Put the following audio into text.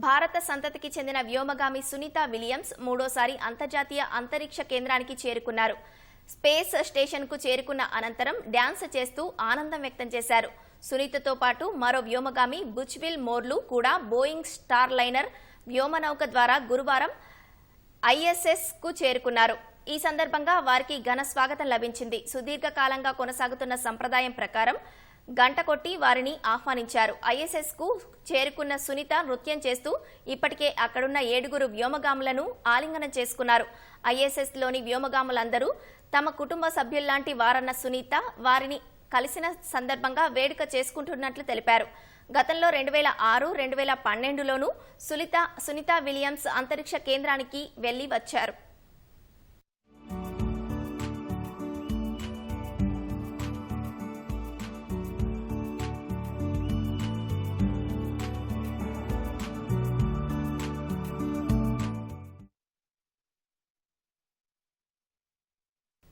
భారత సంతతికి చెందిన వ్యోమగామి సునీత విలియమ్స్ మూడోసారి అంతర్జాతీయ అంతరిక్ష కేంద్రానికి చేరుకున్నారు. స్పేస్ స్టేషన్కు చేరుకున్న అనంతరం డ్యాన్స్ చేస్తూ ఆనందం వ్యక్తం చేశారు. సునీతతో పాటు మరో వ్యోమగామి బుచ్విల్ మోర్లు కూడా బోయింగ్ స్టార్ లైనర్ వ్యోమనౌక ద్వారా గురువారం ఐఎస్ఎస్ కు చేరుకున్నారు. ఈ సందర్భంగా వారికి ఘన స్వాగతం లభించింది. సుదీర్ఘకాలంగా కొనసాగుతున్న సంప్రదాయం ప్రకారం గంట కొట్టి వారిని ఆహ్వానించారు. ఐఎస్ఎస్ కు చేరుకున్న సునీత నృత్యం చేస్తూ ఇప్పటికే అక్కడున్న 7 వ్యోమగాములను ఆలింగనం చేసుకున్నారు. ఐఎస్ఎస్ లోని వ్యోమగాములందరూ తమ కుటుంబ సభ్యుల్లాంటి వారన్న సునీత వారిని కలిసిన సందర్భంగా వేడుక చేసుకుంటున్నట్లు తెలిపారు. గతంలో 2006, 2012లోనూ సునీత విలియమ్స్ అంతరిక్ష కేంద్రానికి వెళ్లి వచ్చారు.